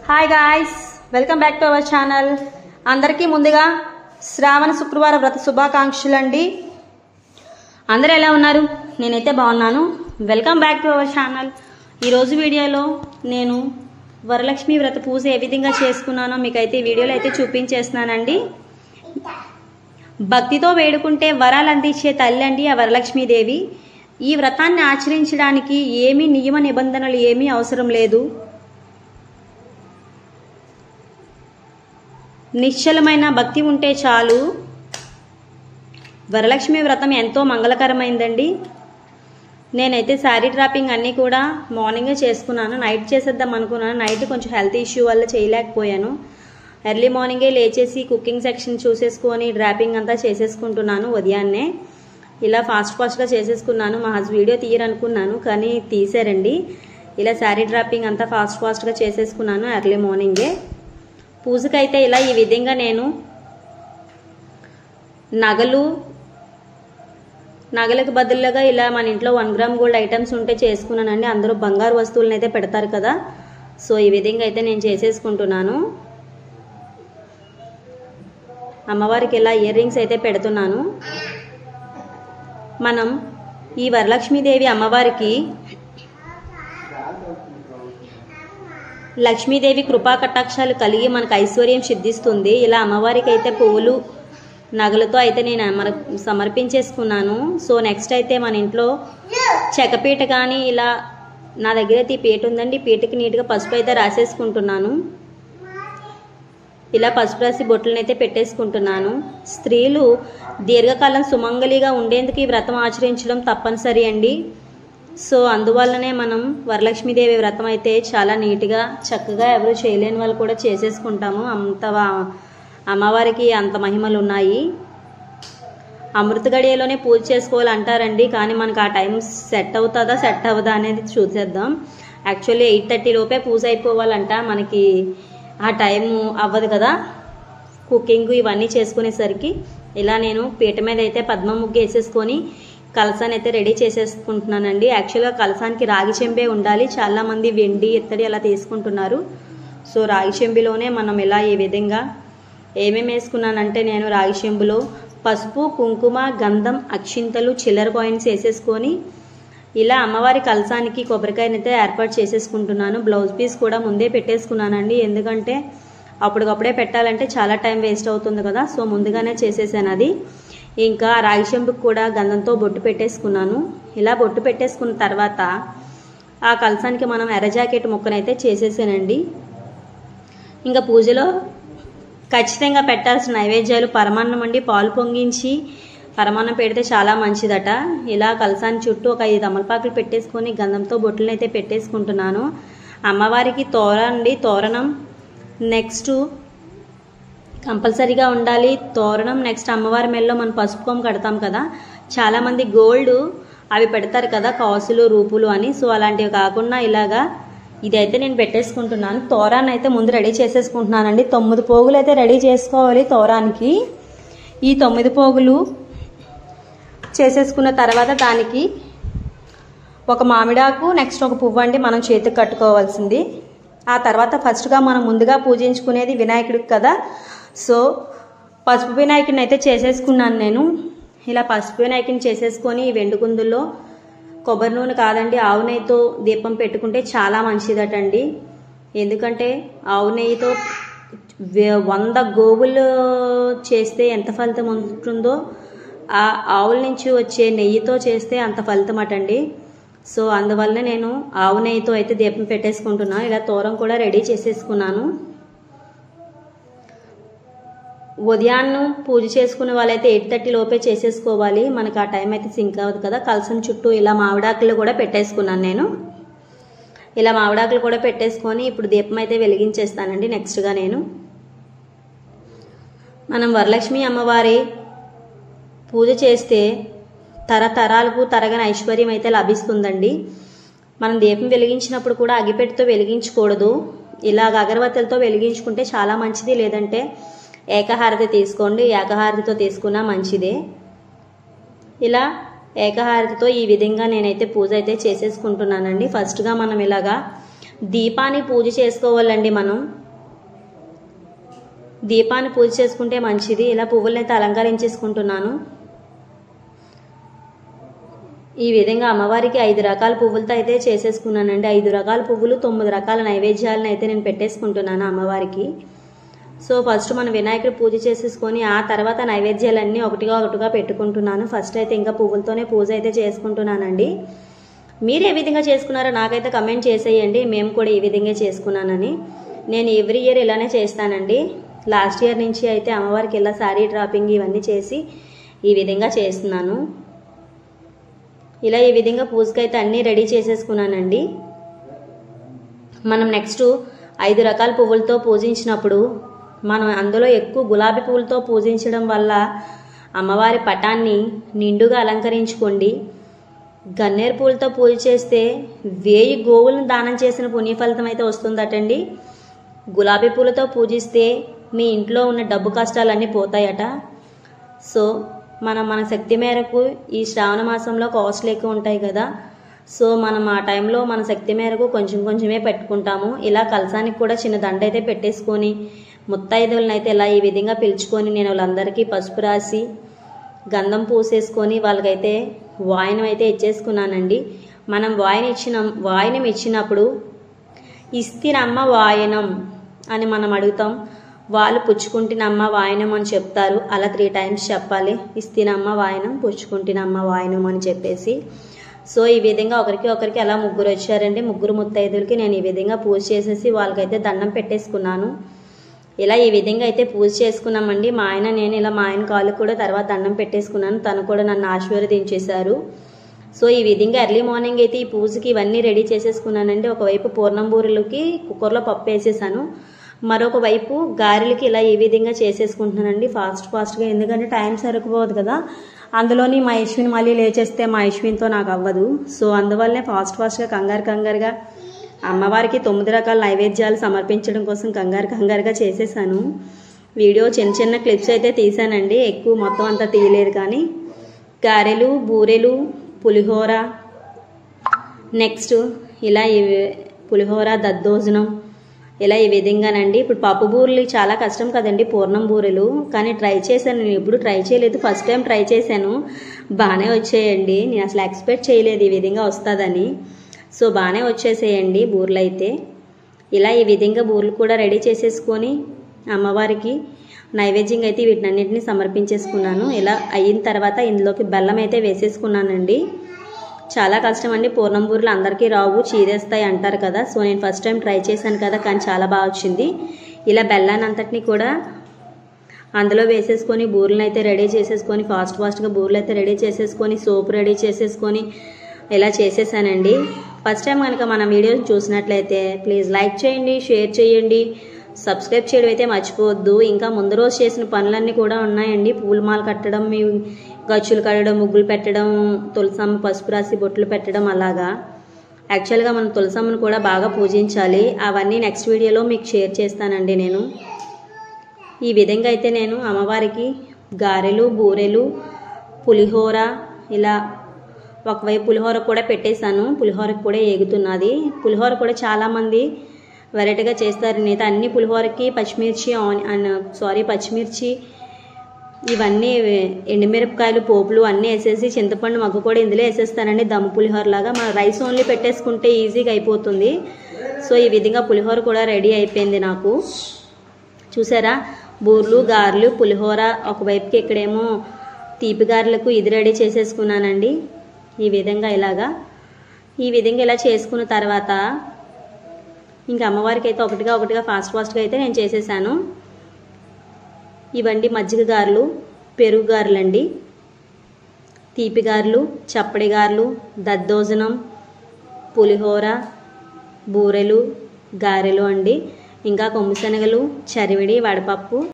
Hi guys, welcome back to our channel. అందరికీ ముందుగా శ్రావణ శుక్రవార వ్రత శుభాకాంక్షలు అండి. అందరూ ఎలా ఉన్నారు? నేనైతే బాగున్నాను. Welcome back to our channel. ఈరోజు వీడియోలో నేను వరలక్ష్మి వ్రత పూజ ఏ విధంగా చేసుకున్నానో మీకైతే ఈ వీడియోలో అయితే చూపించేస్తున్నానండి. భక్తితో వేడుకుంటే వరాలు అందించే తల్లి అండి ఆ వరలక్ష్మీదేవి. ఈ వ్రతాన్ని ఆచరించడానికి ఏమీ నియమ నిబంధనలు ఏమీ అవసరం లేదు. నిశ్చలమైన భక్తి ఉంటే చాలు. వరలక్ష్మి వ్రతం ఎంతో మంగళకరమైందండి. నేనైతే శారీ డ్రాపింగ్ అన్నీ కూడా మార్నింగే చేసుకున్నాను. నైట్ చేసేద్దాం అనుకున్నాను. నైట్ కొంచెం హెల్త్ ఇష్యూ వల్ల చేయలేకపోయాను. ఎర్లీ మార్నింగే లేచేసి కుకింగ్ సెక్షన్ చూసేసుకొని డ్రాపింగ్ అంతా చేసేసుకుంటున్నాను. ఉదయాన్నే ఇలా ఫాస్ట్గా చేసేసుకున్నాను. మా హస్బెండ్ వీడియో తీయరనుకున్నాను కానీ తీసారండి. ఇలా శారీ డ్రాపింగ్ అంతా ఫాస్ట్గా చేసేసుకున్నాను ఎర్లీ మార్నింగే. పూజకైతే ఇలా ఈ విధంగా నేను నగలకు బదులుగా ఇలా మన ఇంట్లో 1 గ్రామ్ గోల్డ్ ఐటమ్స్ ఉంటే చేసుకున్నానండి. అందరూ బంగారు వస్తువులను అయితే పెడతారు కదా, సో ఈ విధంగా అయితే నేను చేసేసుకుంటున్నాను. అమ్మవారికి ఇలా ఇయర్ రింగ్స్ అయితే పెడుతున్నాను. మనం ఈ వరలక్ష్మీదేవి అమ్మవారికి లక్ష్మీదేవి కృపా కటాక్షాలు కలిగి మనకు ఐశ్వర్యం సిద్ధిస్తుంది. ఇలా అమ్మవారికి అయితే పువ్వులు నగలతో అయితే నేను సమర్పించేసుకున్నాను. సో నెక్స్ట్ అయితే మన ఇంట్లో చెక్కపీట కానీ ఇలా నా దగ్గర అయితే ఈ పీట ఉందండి. పీటకి నీట్గా పసుపు అయితే రాసేసుకుంటున్నాను. ఇలా పసుపు రాసి బొట్లను అయితే పెట్టేసుకుంటున్నాను. స్త్రీలు దీర్ఘకాలం సుమంగళిగా ఉండేందుకు ఈ వ్రతం ఆచరించడం తప్పనిసరి అండి. సో అందువల్లనే మనం వరలక్ష్మీదేవి వ్రతం అయితే చాలా నీట్గా చక్కగా ఎవరు చేయలేని వాళ్ళు కూడా చేసేసుకుంటాము. అంత అమ్మవారికి అంత మహిమలు ఉన్నాయి. అమృత గడియలోనే పూజ చేసుకోవాలంటారండి, కానీ మనకు ఆ టైం సెట్ అవుతుందా సెట్ అవ్వదా అనేది చూసేద్దాం. యాక్చువల్లీ 8:30 లోపే పూజ అయిపోవాలంట. మనకి ఆ టైం అవ్వదు కదా కుకింగ్ ఇవన్నీ చేసుకునేసరికి. ఇలా నేను పీట మీద అయితే పద్మ ముగ్గు వేసేసుకొని కలసాన్ని అయితే రెడీ చేసేసుకుంటున్నానండి. యాక్చువల్గా కలసానికి రాగి చెంబే ఉండాలి. చాలామంది వెండి ఇత్తడి అలా తీసుకుంటున్నారు. సో రాగి చెంబులోనే మనం ఇలా ఈ విధంగా ఏమేమి వేసుకున్నానంటే నేను రాగి చెంబులో పసుపు, కుంకుమ, గంధం, అక్షింతలు, చిల్లర కాయిన్స్ వేసేసుకొని ఇలా అమ్మవారి కలసానికి కొబ్బరికాయనైతే ఏర్పాటు చేసేసుకుంటున్నాను. బ్లౌజ్ పీస్ కూడా ముందే పెట్టేసుకున్నానండి. ఎందుకంటే అప్పటికప్పుడే పెట్టాలంటే చాలా టైం వేస్ట్ అవుతుంది కదా, సో ముందుగానే చేసేసాను అది. ఇంకా రాగి చెంబుకి కూడా గంధంతో బొట్టు పెట్టేసుకున్నాను. ఇలా బొట్టు పెట్టేసుకున్న తర్వాత ఆ కలసానికి మనం ఎర్ర జాకెట్ ముక్కనైతే చేసేసానండి. ఇంకా పూజలో ఖచ్చితంగా పెట్టాల్సిన నైవేద్యాలు పరమాన్నం అండి. పాలు పొంగించి పరమాన్నం పెడితే చాలా మంచిదట. ఇలా కలసాన్ని చుట్టూ ఒక 5 తమలపాకులు పెట్టేసుకొని గంధంతో బొట్టులను అయితే పెట్టేసుకుంటున్నాను. అమ్మవారికి తోరణం నెక్స్ట్ కంపల్సరీగా ఉండాలి. తోరణం నెక్స్ట్ అమ్మవారి మెల్లో మనం పసుపు కొమ్ము కడతాం కదా, చాలామంది గోల్డ్ అవి పెడతారు కదా కాసులు రూపులు అని. సో అలాంటివి కాకుండా ఇలాగా ఇదైతే నేను పెట్టేసుకుంటున్నాను. తోరాన్ని అయితే ముందు రెడీ చేసేసుకుంటున్నానండి. 9 పోగులు అయితే రెడీ చేసుకోవాలి తోరానికి. ఈ 9 పోగులు చేసేసుకున్న తర్వాత దానికి ఒక మామిడాకు నెక్స్ట్ ఒక పువ్వు అండి మనం చేతికి కట్టుకోవాల్సింది. ఆ తర్వాత ఫస్ట్గా మనం ముందుగా పూజించుకునేది వినాయకుడికి కదా, సో పసుపు వినాయకుడిని అయితే చేసేసుకున్నాను నేను. ఇలా పసుపు వినాయకుడిని చేసేసుకొని ఈ వెండి కుందుల్లో కొబ్బరి నూనె కాదండి ఆవు నెయ్యితో దీపం పెట్టుకుంటే చాలా మంచిదటండి. ఎందుకంటే ఆవు నెయ్యితో 100 గోవులు చేస్తే ఎంత ఫలితం ఉంటుందో ఆ ఆవుల నుంచి వచ్చే నెయ్యితో చేస్తే అంత ఫలితం అటండి. సో అందువల్ల నేను ఆవు నెయ్యితో అయితే దీపం పెట్టేసుకుంటున్నాను. ఇలా తోరం కూడా రెడీ చేసేసుకున్నాను. ఉదయాన్నే పూజ చేసుకునే వాళ్ళైతే 8:30 లోపే చేసేసుకోవాలి. మనకు ఆ టైం అయితే సింక్ అవ్వదు కదా. కలసం చుట్టూ ఇలా మామిడాకులు కూడా పెట్టేసుకున్నాను నేను. ఇలా మామిడాకులు కూడా పెట్టేసుకొని ఇప్పుడు దీపం అయితే వెలిగించేస్తానండి. నెక్స్ట్గా నేను మనం వరలక్ష్మి అమ్మవారి పూజ చేస్తే తరతరాలకు తరగని ఐశ్వర్యం అయితే లభిస్తుందండి. మనం దీపం వెలిగించినప్పుడు కూడా అగిపెట్టితో వెలిగించకూడదు. ఇలాగ అగరబత్తులతో వెలిగించుకుంటే చాలా మంచిది. లేదంటే ఏకహారతి తీసుకోండి, ఏకహారతితో తీసుకున్నా మంచిదే. ఇలా ఏకహారతితో ఈ విధంగా నేనైతే పూజ అయితే చేసేసుకుంటున్నానండి. ఫస్ట్గా మనం ఇలాగా దీపాన్ని పూజ చేసుకోవాలండి. మనం దీపాన్ని పూజ చేసుకుంటే మంచిది. ఇలా పువ్వులను అయితే అలంకరించేసుకుంటున్నాను. ఈ విధంగా అమ్మవారికి 5 రకాల పువ్వులతో అయితే చేసేసుకున్నానండి. 5 రకాల పువ్వులు 9 రకాల నైవేద్యాలను అయితే నేను పెట్టేసుకుంటున్నాను అమ్మవారికి. సో ఫస్ట్ మనం వినాయకుడి పూజ చేసేసుకొని ఆ తర్వాత నైవేద్యాలన్నీ ఒకటిగా పెట్టుకుంటున్నాను. ఫస్ట్ అయితే ఇంకా పువ్వులతోనే పూజ అయితే చేసుకుంటున్నానండి. మీరు ఏ విధంగా చేసుకున్నారో నాకైతే కమెంట్ చేసేయండి. మేము కూడా ఈ విధంగా చేసుకున్నానని. నేను ఎవ్రీ ఇయర్ ఇలానే చేస్తానండి. లాస్ట్ ఇయర్ నుంచి అయితే అమ్మవారికి ఇలా శారీ డ్రాపింగ్ ఇవన్నీ చేసి ఈ విధంగా చేస్తున్నాను. ఇలా ఈ విధంగా పూజకి అయితే అన్నీ రెడీ చేసేసుకున్నానండి. మనం నెక్స్ట్ 5 రకాల పువ్వులతో పూజించినప్పుడు మనం అందులో ఎక్కువ గులాబీ పువ్వులతో పూజించడం వల్ల అమ్మవారి పటాన్ని నిండుగా అలంకరించుకోండి. గన్నేరు పూలతో పూజ చేస్తే 1000 గోవులను దానం చేసిన పుణ్యఫలితం అయితే వస్తుందటండి. గులాబీ పూలతో పూజిస్తే మీ ఇంట్లో ఉన్న డబ్బు కష్టాలన్నీ పోతాయట. సో మన శక్తి మేరకు ఈ శ్రావణ మాసంలో కాస్ట్లు ఎక్కువ ఉంటాయి కదా. సో మనం ఆ టైంలో మన శక్తి మేరకు కొంచెమే పెట్టుకుంటాము. ఇలా కలసానికి కూడా చిన్న దండ అయితే పెట్టేసుకొని ముత్తైదువులను అయితే ఇలా ఈ విధంగా పిలుచుకొని నేను వాళ్ళందరికీ పసుపు రాసి గంధం పూసేసుకొని వాళ్ళకైతే వాయనం అయితే ఇచ్చేసుకున్నానండి. మనం వాయనం ఇచ్చినప్పుడు ఇస్తినమ్మ వాయనం అని మనం అడుగుతాం. వాళ్ళు పుచ్చుకుంటున్నమ్మ వాయనం అని చెప్తారు. అలా 3 టైమ్స్ చెప్పాలి. ఇస్తినమ్మ వాయనం, పుచ్చుకుంటున్నమ్మ వాయనం అని చెప్పేసి. సో ఈ విధంగా ఒకరికి అలా 3 వచ్చారండి. 3 ముత్తైదులకి నేను ఈ విధంగా పూజ చేసేసి వాళ్ళకైతే దండం పెట్టేసుకున్నాను. ఇలా ఈ విధంగా అయితే పూజ చేసుకున్నామండి. మా ఆయన కాళ్ళు కూడా తర్వాత దండం పెట్టేసుకున్నాను. తను కూడా నన్ను ఆశీర్వదించేశారు. సో ఈ విధంగా ఎర్లీ మార్నింగ్ అయితే ఈ పూజకి ఇవన్నీ రెడీ చేసేసుకున్నానండి. ఒకవైపు పూర్ణం బూరెలకి కుక్కర్లో పప్పు వేసేసాను. మరొక వైపు గారెలకి ఇలా ఈ విధంగా చేసేసుకుంటున్నానండి ఫాస్ట్గా. ఎందుకంటే టైం సరిపోదు కదా. అందులోని మా యశ్విన్ మళ్ళీ లేచేస్తే మా యశ్విన్తో నాకు అవ్వదు. సో అందువల్లనే ఫాస్ట్గా కంగారుగా అమ్మవారికి 9 రకాల నైవేద్యాలు సమర్పించడం కోసం కంగారుగా చేసేసాను. వీడియో చిన్న క్లిప్స్ అయితే తీసానండి. ఎక్కువ మొత్తం అంతా తీయలేదు. కానీ గారెలు, బూరెలు, పులిహోర, నెక్స్ట్ ఇలా పులిహోర, దద్దోజనం ఇలా ఈ విధంగానండి. ఇప్పుడు పప్పు బూరెలు చాలా కష్టం కదండి, పూర్ణం బూరెలు. కానీ ట్రై చేశాను. నేను ఎప్పుడు ట్రై చేయలేదు. ఫస్ట్ టైం ట్రై చేశాను. బాగానే వచ్చాయండి. నేను అసలు ఎక్స్పెక్ట్ చేయలేదు ఈ విధంగా వస్తుందని. సో బాగానే వచ్చేసేయండి బూరెలు అయితే. ఇలా ఈ విధంగా బూరెలు కూడా రెడీ చేసేసుకొని అమ్మవారికి నైవేద్యంగా అయితే వీటినన్నింటినీ సమర్పించేసుకున్నాను. ఇలా అయిన తర్వాత ఇందులోకి బెల్లం అయితే వేసేసుకున్నానండి. చాలా కష్టం అండి. పూర్ణం బూరెలు అందరికీ రావు, చీదేస్తాయి అంటారు కదా. సో నేను ఫస్ట్ టైం ట్రై చేశాను కదా, కానీ చాలా బాగా వచ్చింది. ఇలా బెల్లాన్ని అంతటినీ కూడా అందులో వేసేసుకొని బూరెలను అయితే రెడీ చేసేసుకొని ఫాస్ట్గా బూరెలు అయితే రెడీ చేసేసుకొని సోపు రెడీ చేసేసుకొని ఇలా చేసేసానండి. ఫస్ట్ టైం కనుక మన వీడియోని చూసినట్లయితే ప్లీజ్ లైక్ చేయండి, షేర్ చేయండి, సబ్స్క్రైబ్ చేయడం అయితే మర్చిపోవద్దు. ఇంకా ముందు రోజు చేసిన పనులన్నీ కూడా ఉన్నాయండి. పూలమాల కట్టడం, గచ్చులు కట్టడం, ముగ్గులు పెట్టడం, తులసమ్మ పసుపు రాసి బొట్లు పెట్టడం. అలాగా యాక్చువల్గా మనం తులసమ్మను కూడా బాగా పూజించాలి. అవన్నీ నెక్స్ట్ వీడియోలో మీకు షేర్ చేస్తానండి. నేను ఈ విధంగా అయితే నేను అమ్మవారికి గారెలు, బూరెలు, పులిహోర ఇలా ఒకవైపు పులిహోర కూడా పెట్టేశాను. పులిహోరకు కూడా ఏగుతున్నది. పులిహోర కూడా చాలామంది వెరైటీగా చేస్తారు. నేనైతే అన్ని పులిహోరకి పచ్చిమిర్చి ఇవన్నీ ఎండుమిరపకాయలు, పోపులు అన్నీ వేసేసి చింతపండు మగ్గు కూడా ఇందులో వేసేస్తానండి. దమ్ పులిహోర లాగా. మన రైస్ ఓన్లీ పెట్టేసుకుంటే ఈజీగా అయిపోతుంది. సో ఈ విధంగా పులిహోర కూడా రెడీ అయిపోయింది నాకు. చూసారా, బూర్లు, గారెలు, పులిహోర ఒకవైపుకి ఇక్కడేమో తీపి గారెలకు ఇది రెడీ చేసేసుకున్నానండి. ఈ విధంగా ఇలా చేసుకున్న తర్వాత ఇంకా అమ్మవారికి అయితే ఒకటిగా ఫాస్ట్గా అయితే నేను చేసేసాను. ఇవండి మజ్జిగ గారెలు, పెరుగు గారెలు అండి, తీపి గారెలు, చప్పడి గారెలు, దద్దోజనం, పులిహోర, బూరెలు, గారెలు అండి. ఇంకా కొమ్ము శనగలు, చరివిడి, వడపప్పు.